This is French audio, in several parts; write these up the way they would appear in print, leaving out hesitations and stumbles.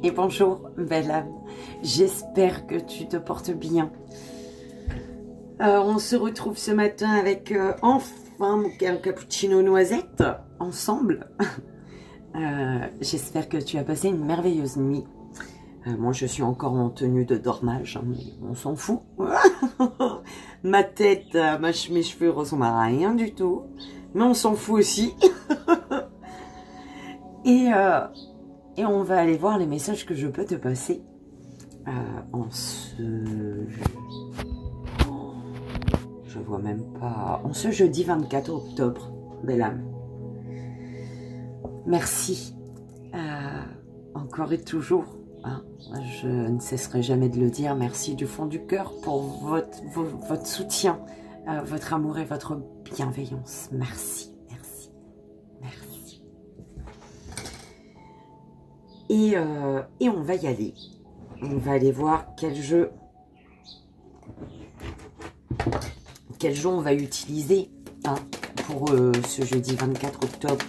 Et bonjour, belle âme. J'espère que tu te portes bien. On se retrouve ce matin avec enfin mon cappuccino noisette ensemble. J'espère que tu as passé une merveilleuse nuit. Moi, je suis encore en tenue de dormage, hein, mais on s'en fout. Ma tête, mes cheveux ressemblent à rien du tout, mais on s'en fout aussi. Et on va aller voir les messages que je peux te passer en ce... Je vois même pas... En ce jeudi 24 octobre, belle âme. Merci. Encore et toujours. Hein, je ne cesserai jamais de le dire. Merci du fond du cœur pour votre soutien, votre amour et votre bienveillance. Merci, merci, merci. Et on va y aller. On va aller voir quel jeu on va utiliser hein, pour ce jeudi 24 octobre.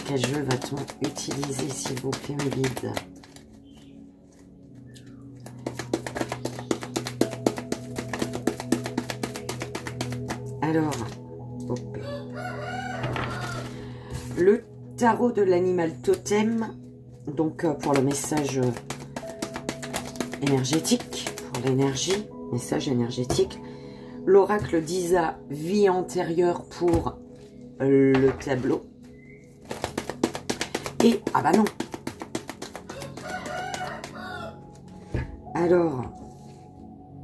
Quel jeu va-t-on utiliser, s'il vous plaît, mes guides? Alors, hop. Le tarot de l'animal totem, donc pour le message énergétique, pour l'énergie, message énergétique. L'oracle d'Isa, vie antérieure pour le tableau. Et, ah bah non. Alors,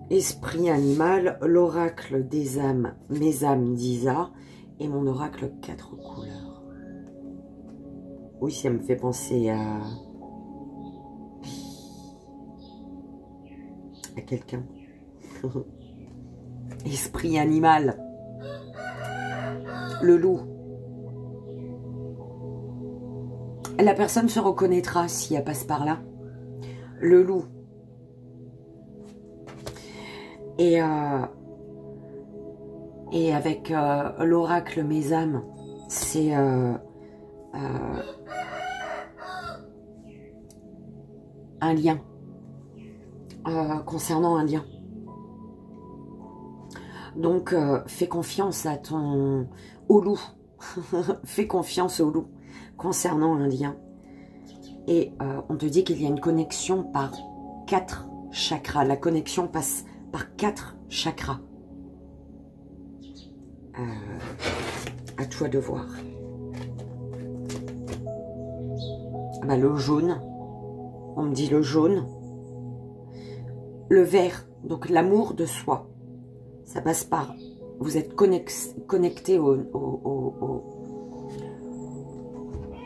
esprit animal, l'oracle des âmes, mes âmes d'Isa, et mon oracle 4 couleurs. Oui, ça me fait penser à quelqu'un. Esprit animal, le loup. La personne se reconnaîtra si elle passe par là. Le loup. Et avec l'oracle mes âmes, c'est un lien. Concernant un lien. Donc, fais confiance à au loup. Fais confiance au loup. Concernant un lien. Et on te dit qu'il y a une connexion par 4 chakras. La connexion passe par 4 chakras. À toi de voir. Ah bah, le jaune. On me dit le jaune. Le vert. Donc l'amour de soi. Ça passe par... Vous êtes connecté au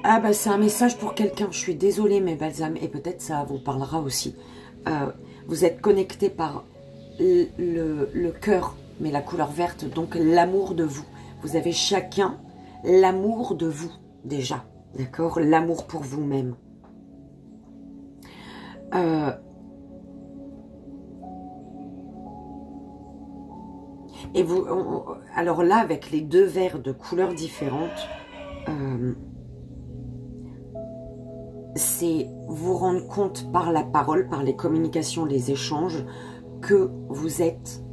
Ah bah c'est un message pour quelqu'un, je suis désolée mes belles âmes, et peut-être ça vous parlera aussi. Vous êtes connecté par le cœur, mais la couleur verte, donc l'amour de vous. Vous avez chacun l'amour de vous, déjà, d'accord? L'amour pour vous-même. Et vous, alors là, avec les deux verres de couleurs différentes, c'est vous rendre compte par la parole, par les communications, les échanges, que vous êtes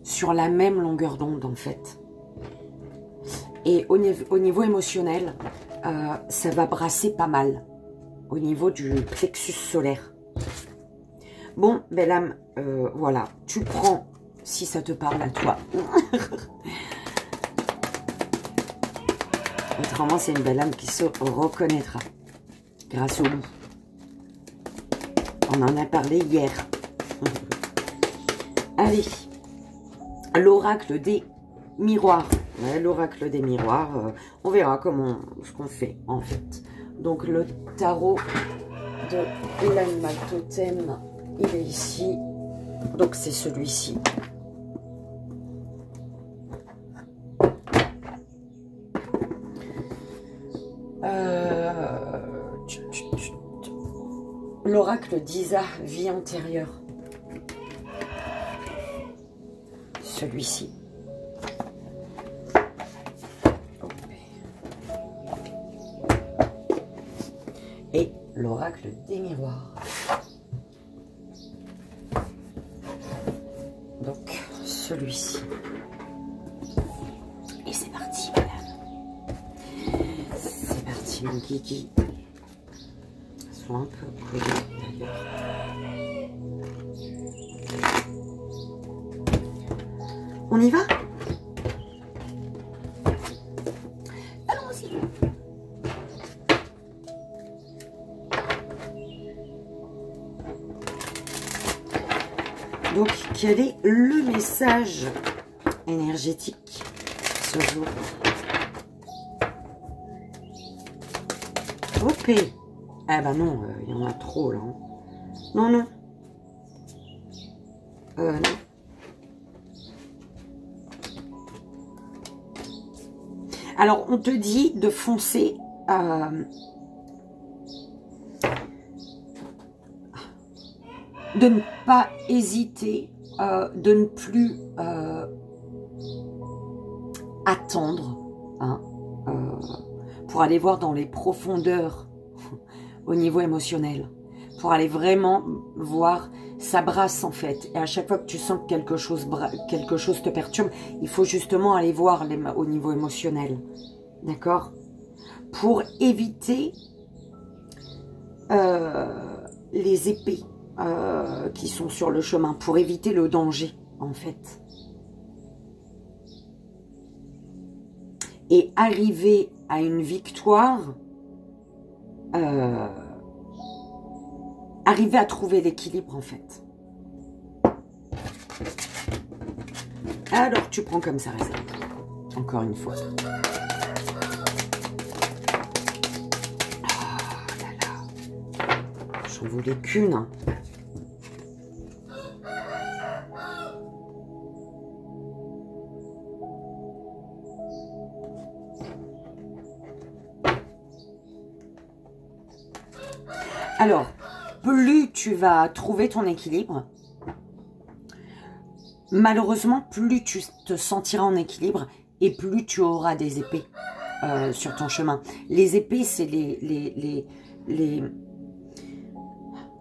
sur la même longueur d'onde en fait. Et au niveau émotionnel, ça va brasser pas mal au niveau du plexus solaire. Bon, belle âme, voilà, tu prends si ça te parle à toi. Autrement, c'est une belle âme qui se reconnaîtra grâce au loup. On en a parlé hier. Allez, l'oracle des miroirs. Ouais, l'oracle des miroirs, on verra ce qu'on fait en fait. Donc le tarot de l'animal totem, il est ici. Donc c'est celui-ci. L'oracle d'Isa, vie antérieure. Celui-ci. et l'oracle des miroirs. Donc, celui-ci. Et c'est parti, madame. C'est parti, mon kiki. Ils sont un peu collés, d'ailleurs. On y va? Allons-y. Donc, quel est le message énergétique ce jour? Ok. Ah bah non, il y en a trop là. Non, non. Non. Alors, on te dit de foncer de ne pas hésiter, de ne plus attendre, hein, pour aller voir dans les profondeurs au niveau émotionnel, pour aller vraiment voir, ça brasse en fait, et à chaque fois que tu sens que quelque chose te perturbe, il faut justement aller voir au niveau émotionnel, d'accord, pour éviter les épées qui sont sur le chemin, pour éviter le danger en fait, et arriver à une victoire, arriver à trouver l'équilibre en fait. Alors tu prends comme ça résonne, encore une fois. Oh là là, j'en voulais qu'une. Hein. Alors, plus tu vas trouver ton équilibre, malheureusement, plus tu te sentiras en équilibre et plus tu auras des épées sur ton chemin. Les épées, c'est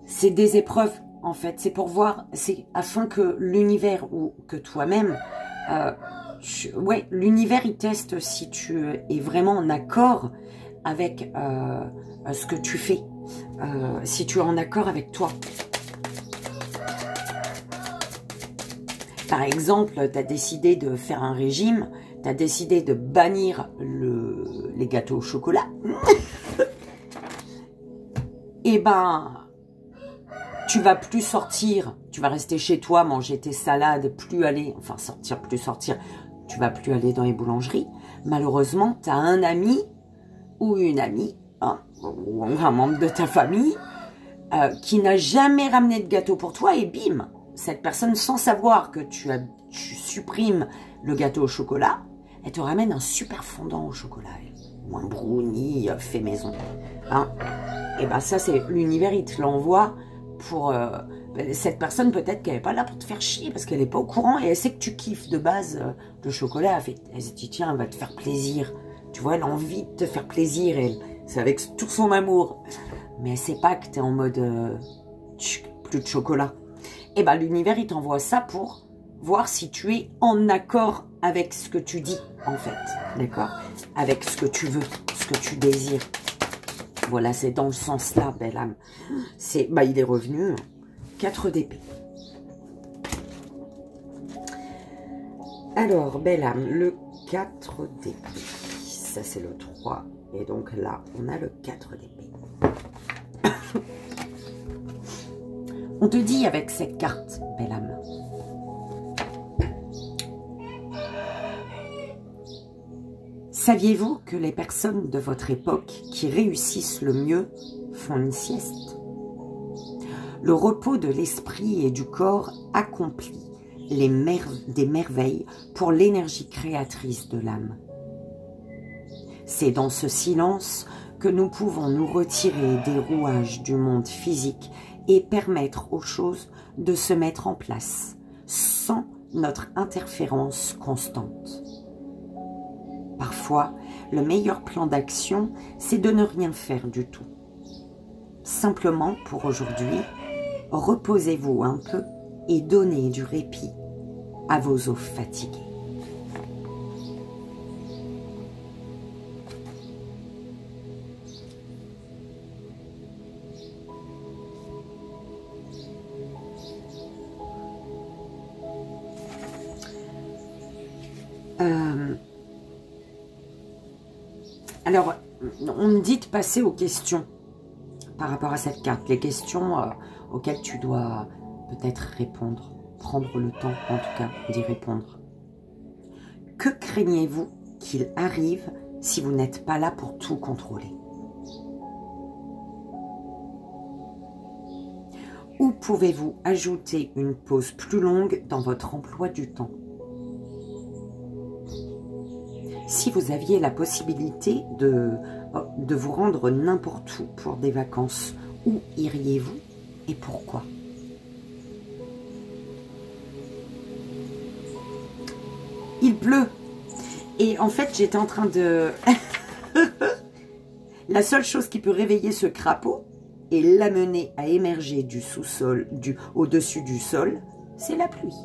c'est des épreuves, en fait. C'est pour voir, c'est afin que l'univers ou que toi-même, ouais, l'univers, il teste si tu es vraiment en accord avec ce que tu fais. Si tu es en accord avec toi. Par exemple, tu as décidé de faire un régime, tu as décidé de bannir les gâteaux au chocolat. Et ben, tu vas plus sortir, tu vas rester chez toi, manger tes salades, plus aller, enfin sortir, plus sortir, tu vas plus aller dans les boulangeries. Malheureusement, tu as un ami ou une amie, hein, ou un membre de ta famille qui n'a jamais ramené de gâteau pour toi et bim, cette personne, sans savoir que tu supprimes le gâteau au chocolat, elle te ramène un super fondant au chocolat ou un brownie fait maison. Hein, et ben ça, c'est l'univers, il te l'envoie pour cette personne, peut-être qu'elle n'est pas là pour te faire chier parce qu'elle n'est pas au courant et elle sait que tu kiffes de base le chocolat. Elle se dit tiens, elle va te faire plaisir. Tu vois, elle a envie de te faire plaisir, elle. C'est avec tout son amour. Mais elle sait pas que tu es en mode plus de chocolat. Et ben l'univers, il t'envoie ça pour voir si tu es en accord avec ce que tu dis, en fait. D'accord? Avec ce que tu veux, ce que tu désires. Voilà, c'est dans le sens-là, belle âme. Bah, il est revenu 4 d'épée. Alors, belle âme, le 4 d'épée. Ça, c'est le 3. Et donc là, on a le 4 d'épée. On te dit avec cette carte, belle âme, saviez-vous que les personnes de votre époque qui réussissent le mieux font une sieste? Le repos de l'esprit et du corps accomplit des merveilles pour l'énergie créatrice de l'âme. C'est dans ce silence que nous pouvons nous retirer des rouages du monde physique et permettre aux choses de se mettre en place sans notre interférence constante. Parfois, le meilleur plan d'action, c'est de ne rien faire du tout. simplement pour aujourd'hui, reposez-vous un peu et donnez du répit à vos os fatigués. Alors, on me dit de passer aux questions par rapport à cette carte. Les questions auxquelles tu dois peut-être répondre. Prendre le temps, en tout cas, d'y répondre. Que craignez-vous qu'il arrive si vous n'êtes pas là pour tout contrôler? Où pouvez-vous ajouter une pause plus longue dans votre emploi du temps? Si vous aviez la possibilité de vous rendre n'importe où pour des vacances, où iriez-vous et pourquoi? Il pleut. Et en fait, j'étais en train de... La seule chose qui peut réveiller ce crapaud et l'amener à émerger du sous-sol, au-dessus du sol, c'est la pluie.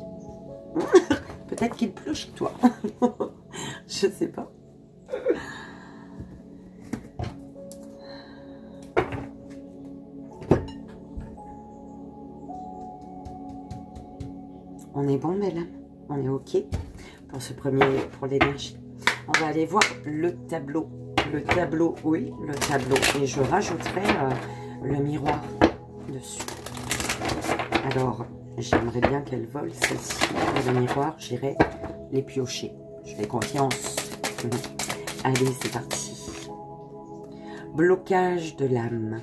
Peut-être qu'il pleut chez toi. Je sais pas. On est bon, belle âme? On est OK pour ce premier, pour l'énergie. On va aller voir le tableau. Le tableau, oui, le tableau. Et je rajouterai le miroir dessus. Alors, j'aimerais bien qu'elle vole, celle-ci. Le miroir, j'irai les piocher. Je fais confiance. Allez, c'est parti. Blocage de l'âme.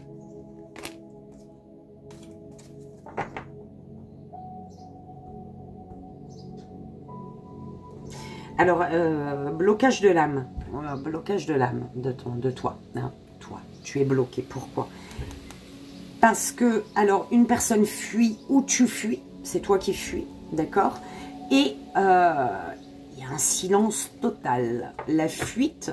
Alors, blocage de l'âme. Blocage de l'âme de toi. Hein, toi, tu es bloqué. Pourquoi? Parce que, alors, une personne fuit ou tu fuis. C'est toi qui fuis, d'accord? Et il y a un silence total. La fuite.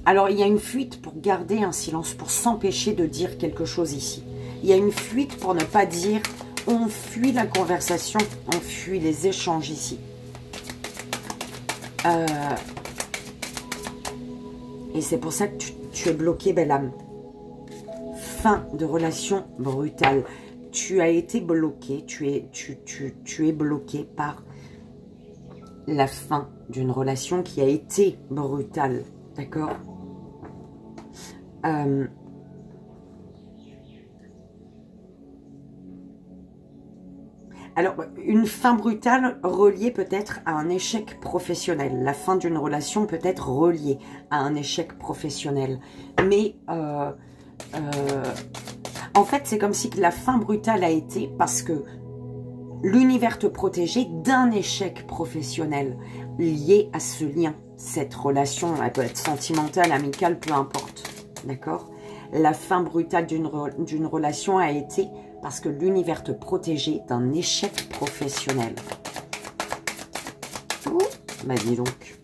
Alors, il y a une fuite pour garder un silence, pour s'empêcher de dire quelque chose ici. Il y a une fuite pour ne pas dire, on fuit la conversation, on fuit les échanges ici. Et c'est pour ça que tu es bloqué, belle âme. Fin de relation brutale. Tu as été bloqué, tu es bloqué par la fin d'une relation qui a été brutale. D'accord? Alors, une fin brutale reliée peut-être à un échec professionnel. La fin d'une relation peut être reliée à un échec professionnel. Mais, en fait, c'est comme si la fin brutale a été parce que l'univers te protégeait d'un échec professionnel lié à ce lien. Cette relation, elle peut être sentimentale, amicale, peu importe. D'accord? La fin brutale d'une relation a été parce que l'univers te protégeait d'un échec professionnel. Ouh, bah dis donc.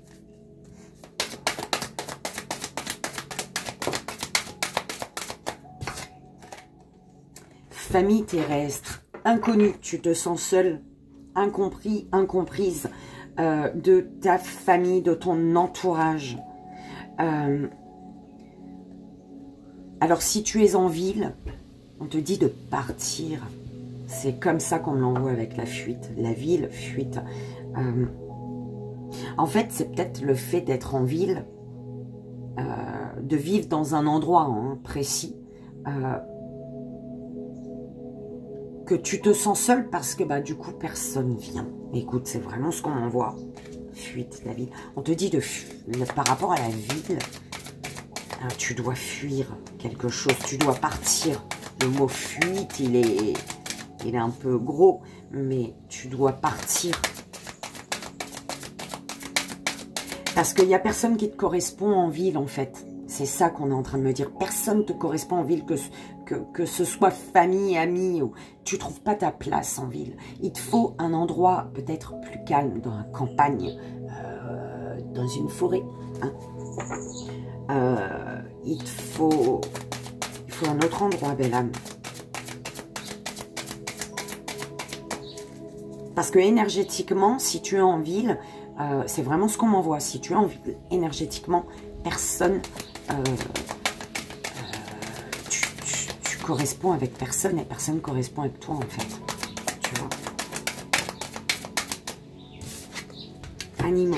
Famille terrestre, inconnu, tu te sens seul, incompris, incomprise de ta famille, de ton entourage. Alors si tu es en ville, on te dit de partir. C'est comme ça qu'on l'envoie avec la fuite. La ville, fuite. En fait, c'est peut-être le fait d'être en ville, de vivre dans un endroit précis, que tu te sens seul parce que bah, du coup, personne vient. Écoute, c'est vraiment ce qu'on envoie. Fuite, la ville. On te dit de par rapport à la ville, tu dois fuir quelque chose, tu dois partir. Le mot fuite, il est un peu gros, mais tu dois partir. Parce qu'il n'y a personne qui te correspond en ville, en fait. C'est ça qu'on est en train de me dire. Personne ne te correspond en ville, que ce soit famille, amis, ou tu ne trouves pas ta place en ville. Il te faut un endroit peut-être plus calme, dans la campagne, dans une forêt. Hein. Il faut un autre endroit, belle âme. Parce que énergétiquement, si tu es en ville, c'est vraiment ce qu'on m'envoie. Si tu es en ville, énergétiquement, personne... tu corresponds avec personne et personne correspond avec toi, en fait. Tu vois. Animaux.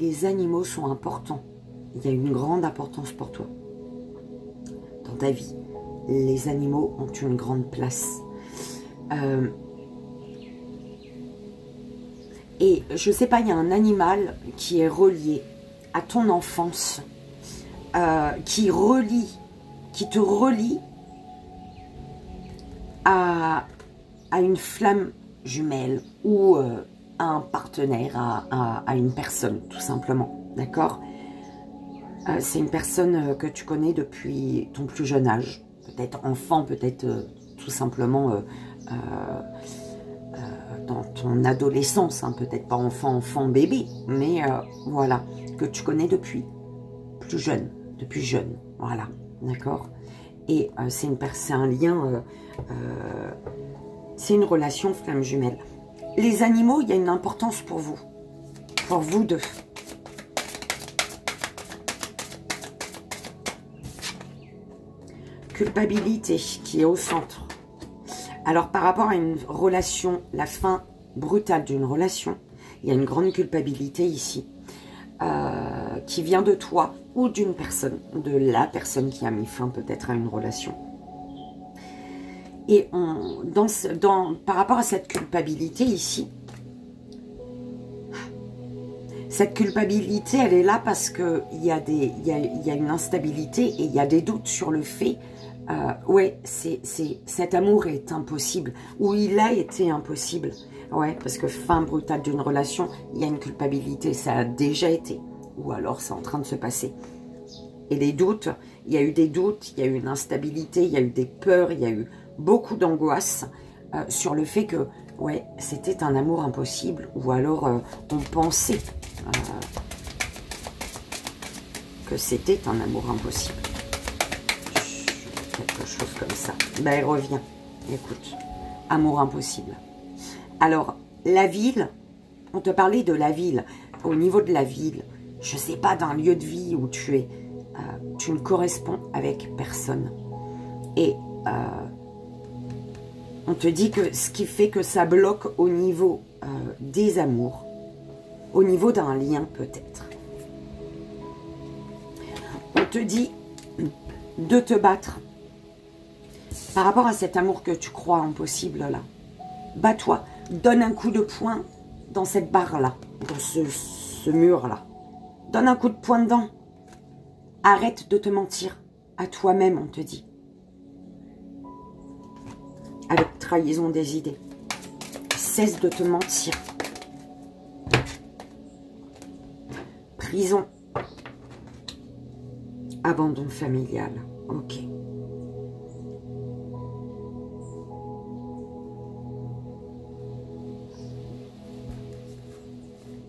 Les animaux sont importants. Il y a une grande importance pour toi. Dans ta vie, les animaux ont une grande place. Et je sais pas, il y a un animal qui est relié à ton enfance, qui te relie à une flamme jumelle ou à un partenaire, à une personne, tout simplement. D'accord? C'est une personne que tu connais depuis ton plus jeune âge. Peut-être enfant, peut-être tout simplement dans ton adolescence. Hein, peut-être pas enfant, bébé. Mais voilà, que tu connais depuis plus jeune. Depuis jeune. Voilà. D'accord? Et c'est un lien... c'est une relation flamme jumelle. Les animaux, il y a une importance pour vous deux. Culpabilité qui est au centre. Alors par rapport à une relation, la fin brutale d'une relation, il y a une grande culpabilité ici qui vient de toi ou d'une personne, de la personne qui a mis fin peut-être à une relation. Et par rapport à cette culpabilité ici, cette culpabilité, elle est là parce qu'il y a une instabilité et il y a des doutes sur le fait, ouais, cet amour est impossible, ou il a été impossible. Ouais, parce que fin brutale d'une relation, il y a une culpabilité, ça a déjà été, ou alors c'est en train de se passer. Et les doutes, il y a eu des doutes, il y a eu une instabilité, il y a eu des peurs, il y a eu beaucoup d'angoisse sur le fait que, ouais, c'était un amour impossible, ou alors on pensait que c'était un amour impossible. Quelque chose comme ça. Ben, elle revient. Écoute, amour impossible. Alors, la ville, on te parlait de la ville. Au niveau de la ville, je ne sais pas, d'un lieu de vie où tu es, tu ne corresponds avec personne. Et on te dit que ce qui fait que ça bloque au niveau des amours, au niveau d'un lien peut-être. On te dit de te battre par rapport à cet amour que tu crois impossible là. Bats-toi, donne un coup de poing dans cette barre-là, dans ce mur-là. Donne un coup de poing dedans. Arrête de te mentir à toi-même, on te dit. Avec trahison des idées. Cesse de te mentir. Prison. Abandon familial. Ok.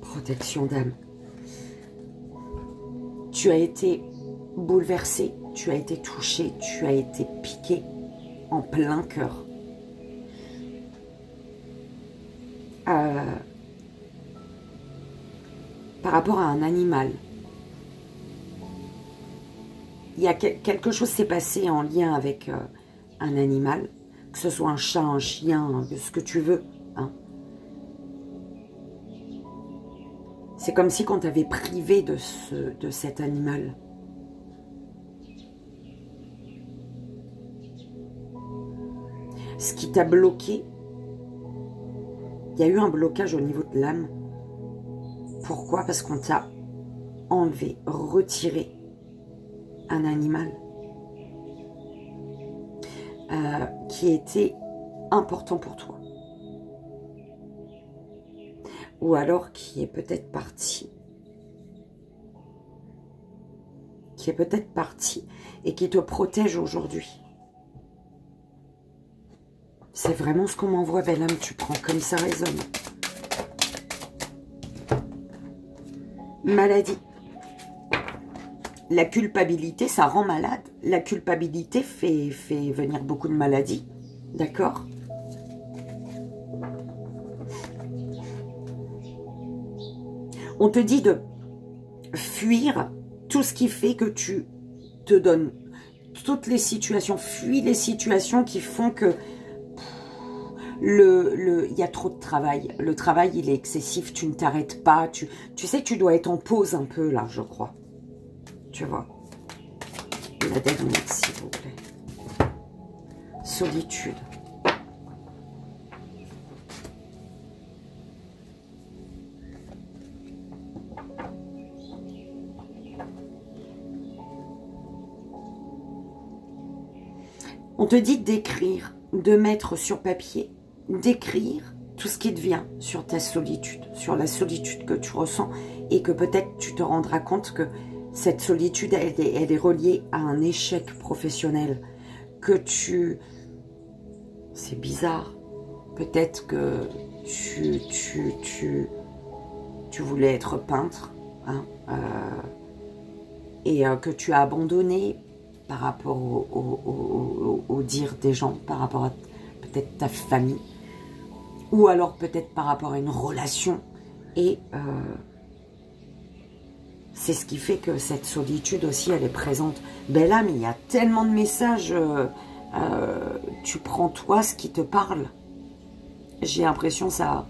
Protection d'âme. Tu as été bouleversé, tu as été touché, tu as été piqué en plein cœur. Par rapport à un animal. Il y a quelque chose s'est passé en lien avec un animal, que ce soit un chat, un chien, ce que tu veux. Hein. C'est comme si on t'avait privé de cet animal. Ce qui t'a bloqué, il y a eu un blocage au niveau de l'âme. Pourquoi? Parce qu'on t'a enlevé, retiré un animal qui était important pour toi. ou alors qui est peut-être parti. Qui est peut-être parti et qui te protège aujourd'hui. C'est vraiment ce qu'on m'envoie, belle âme, tu prends comme ça résonne. Maladie. La culpabilité, ça rend malade. La culpabilité fait venir beaucoup de maladies. D'accord? On te dit de fuir tout ce qui fait que tu te donnes toutes les situations. Fuis les situations qui font que il y a trop de travail. Le travail, il est excessif. Tu ne t'arrêtes pas. Tu sais, tu dois être en pause un peu, là, je crois. Tu vois. La dernière, s'il vous plaît. Solitude. On te dit d'écrire, de mettre sur papier, d'écrire tout ce qui te vient sur ta solitude, sur la solitude que tu ressens et que peut-être tu te rendras compte que cette solitude, elle est reliée à un échec professionnel, que tu... C'est bizarre. Peut-être que tu voulais être peintre, hein, et que tu as abandonné par rapport au dire des gens, par rapport à peut-être ta famille, ou alors peut-être par rapport à une relation, et c'est ce qui fait que cette solitude aussi, elle est présente. Belle âme, il y a tellement de messages, tu prends toi ce qui te parle. J'ai l'impression ça,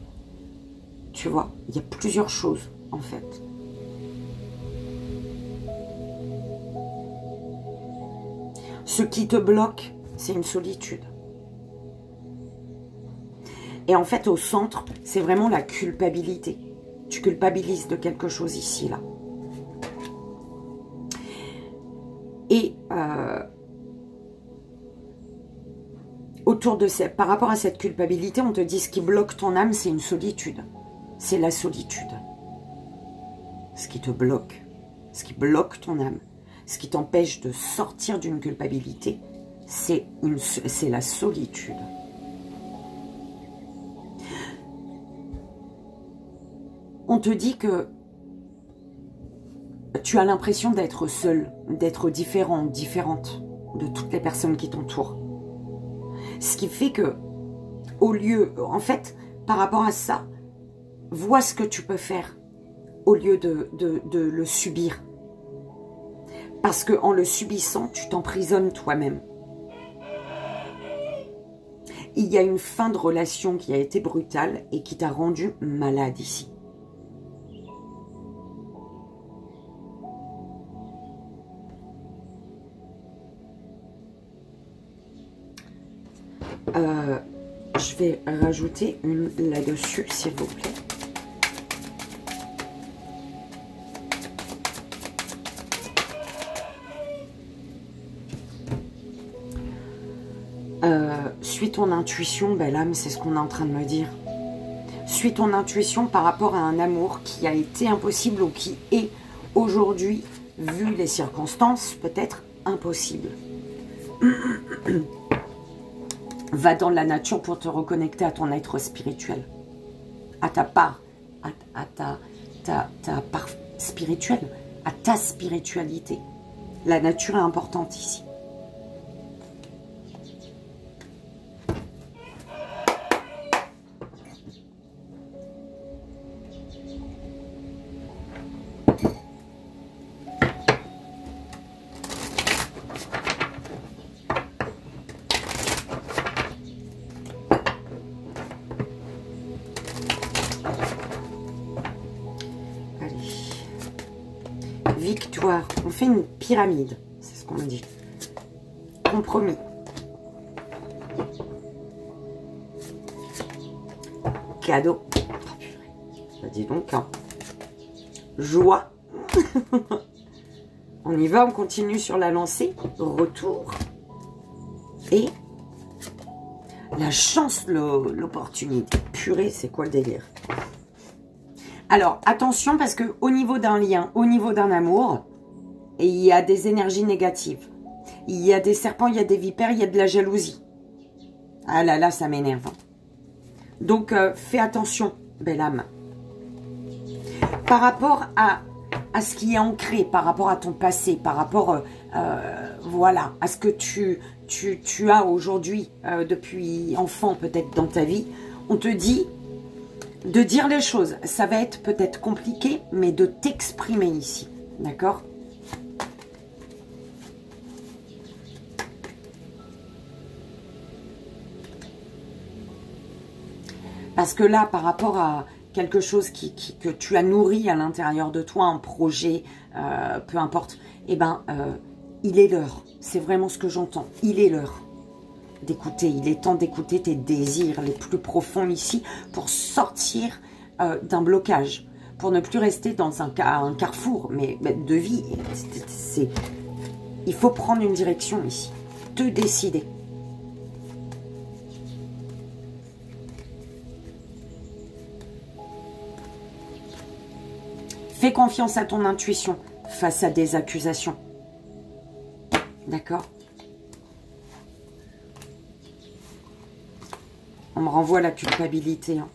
tu vois, il y a plusieurs choses en fait. Ce qui te bloque, c'est une solitude. Et en fait, au centre, c'est vraiment la culpabilité. Tu culpabilises de quelque chose ici, là. Et autour de cette, par rapport à cette culpabilité, on te dit ce qui bloque ton âme, c'est une solitude. C'est la solitude. Ce qui te bloque, ce qui bloque ton âme, ce qui t'empêche de sortir d'une culpabilité, c'est la solitude. On te dit que tu as l'impression d'être seul, d'être différent, différente de toutes les personnes qui t'entourent. Ce qui fait que, au lieu, en fait, par rapport à ça, vois ce que tu peux faire au lieu de le subir. Parce qu'en le subissant, tu t'emprisonnes toi-même. Il y a une fin de relation qui a été brutale et qui t'a rendu malade ici. Je vais rajouter une là-dessus, s'il vous plaît. Suis ton intuition, belle âme, c'est ce qu'on est en train de me dire. Suis ton intuition par rapport à un amour qui a été impossible ou qui est aujourd'hui, vu les circonstances, peut-être impossible. Va dans la nature pour te reconnecter à ton être spirituel, à ta part, à ta part spirituelle, à ta spiritualité. La nature est importante ici. Victoire, on fait une pyramide, c'est ce qu'on me dit. Compromis. Cadeau. Bah, dis donc, hein. Joie. On y va, on continue sur la lancée. Retour. Et la chance, l'opportunité. Purée, c'est quoi le délire? Alors, attention, parce que au niveau d'un lien, au niveau d'un amour, il y a des énergies négatives. Il y a des serpents, il y a des vipères, il y a de la jalousie. Ah là là, ça m'énerve. Donc, fais attention, belle âme. Par rapport à ce qui est ancré, par rapport à ton passé, par rapport, voilà, à ce que tu as aujourd'hui, depuis enfant peut-être dans ta vie, on te dit de dire les choses. Ça va être peut-être compliqué, mais de t'exprimer ici, d'accord ? Parce que là, par rapport à quelque chose que tu as nourri à l'intérieur de toi, un projet, peu importe, eh ben, il est l'heure. C'est vraiment ce que j'entends. Il est l'heure d'écouter. Il est temps d'écouter tes désirs les plus profonds ici pour sortir d'un blocage, pour ne plus rester dans un carrefour mais de vie. Il faut prendre une direction ici. Te décider. Fais confiance à ton intuition face à des accusations. D'accord? On me renvoie la culpabilité. Hein.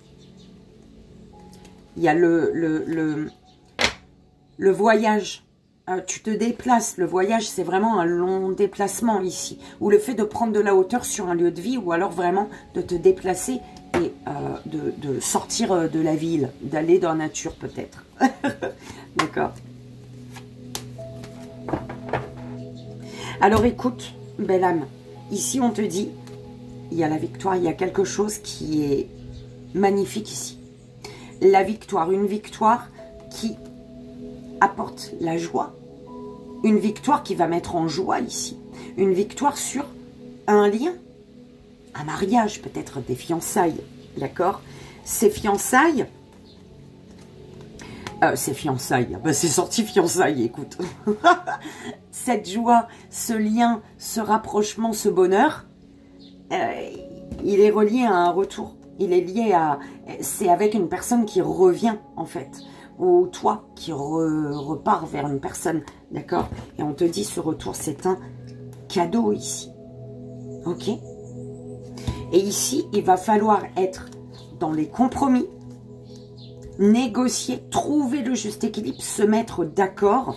Il y a le voyage. Tu te déplaces. Le voyage, c'est vraiment un long déplacement ici. Ou le fait de prendre de la hauteur sur un lieu de vie. Ou alors vraiment de te déplacer et de sortir de la ville. D'aller dans la nature peut-être. D'accord. Alors écoute, belle âme. Ici, on te dit, il y a la victoire, il y a quelque chose qui est magnifique ici. La victoire, une victoire qui apporte la joie. Une victoire qui va mettre en joie ici. Une victoire sur un lien. Un mariage, peut-être des fiançailles. D'accord? Ces fiançailles... ben, c'est sorti fiançailles, écoute. Cette joie, ce lien, ce rapprochement, ce bonheur, il est relié à un retour. Il est lié à... C'est avec une personne qui revient, en fait. Ou toi qui repars vers une personne. D'accord? Et on te dit, ce retour, c'est un cadeau ici. Ok? Et ici, il va falloir être dans les compromis, négocier, trouver le juste équilibre, se mettre d'accord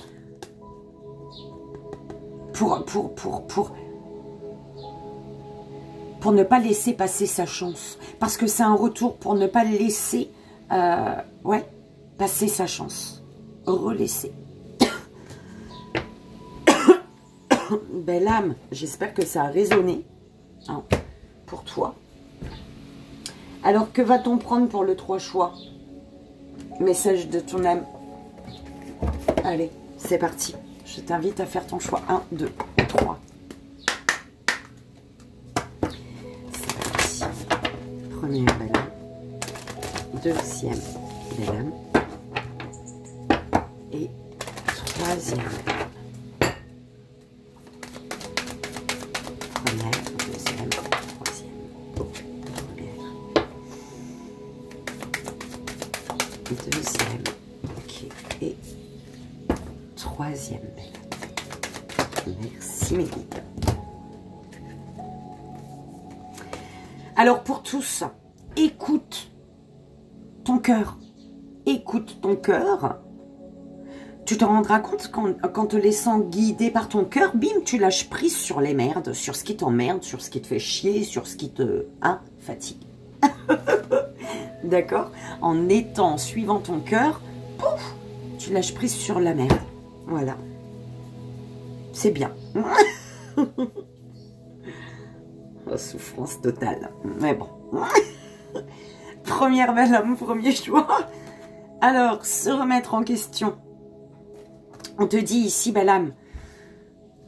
pour ne pas laisser passer sa chance. Parce que c'est un retour pour ne pas laisser passer sa chance. Relaisser. Belle âme, j'espère que ça a résonné hein, pour toi. Alors, que va-t-on prendre pour le 3 choix? Message de ton âme. Allez, c'est parti. Je t'invite à faire ton choix. 1, 2, 3. C'est parti. Première belle âme. Deuxième belle âme. Et troisième belle âme. Première, deuxième, troisième. Première. Deuxième. Ok. Et troisième belle. Merci mes guides. Alors pour tous, écoute ton cœur. Écoute ton cœur. Tu te rendras compte qu'en te laissant guider par ton cœur, bim, tu lâches prise sur les merdes, sur ce qui t'emmerde, sur ce qui te fait chier, sur ce qui te fatigue. D'accord? En suivant ton cœur, pouf, tu lâches prise sur la merde. Voilà. C'est bien. Oh, souffrance totale. Mais bon. Première belle âme, premier choix. Alors, se remettre en question. On te dit ici, belle âme,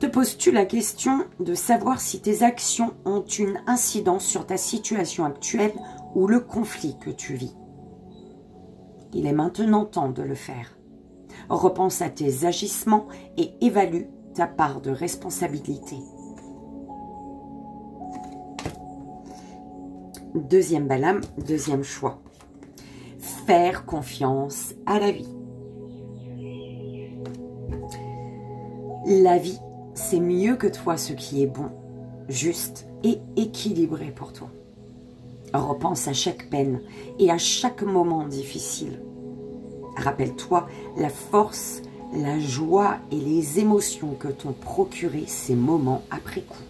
te poses-tu la question de savoir si tes actions ont une incidence sur ta situation actuelle ou le conflit que tu vis? Il est maintenant temps de le faire. Repense à tes agissements et évalue ta part de responsabilité. Deuxième belle âme, deuxième choix. faire confiance à la vie. La vie, c'est mieux que toi ce qui est bon, juste et équilibré pour toi. Repense à chaque peine et à chaque moment difficile. Rappelle-toi la force, la joie et les émotions que t'ont procuré ces moments après coup.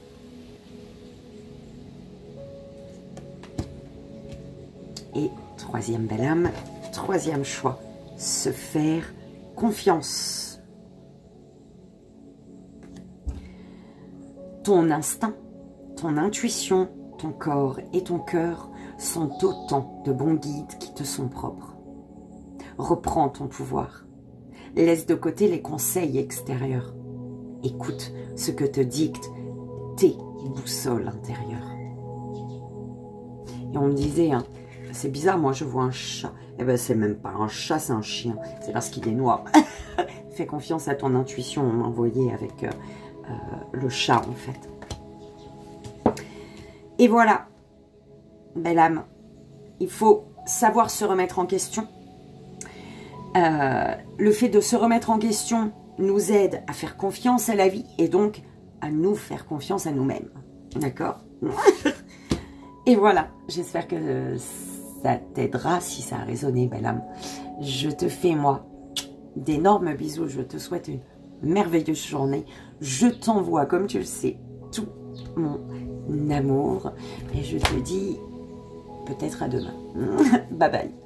Et troisième belle âme, troisième choix, se faire confiance. Ton instinct, ton intuition, ton corps et ton cœur sont autant de bons guides qui te sont propres. Reprends ton pouvoir. Laisse de côté les conseils extérieurs. Écoute ce que te dictent tes boussoles intérieures. Et on me disait, hein, c'est bizarre, moi je vois un chat. Eh ben c'est même pas un chat, c'est un chien. C'est parce qu'il est noir. Fais confiance à ton intuition, on m'a envoyé avec le chat en fait. Et voilà, belle âme, il faut savoir se remettre en question. Le fait de se remettre en question nous aide à faire confiance à la vie et donc à nous faire confiance à nous-mêmes. D'accord? Et voilà, j'espère que ça t'aidera si ça a résonné, belle âme. Je te fais, moi, d'énormes bisous. Je te souhaite une merveilleuse journée. Je t'envoie, comme tu le sais, tout mon amour. Et je te dis peut-être à demain. Bye bye.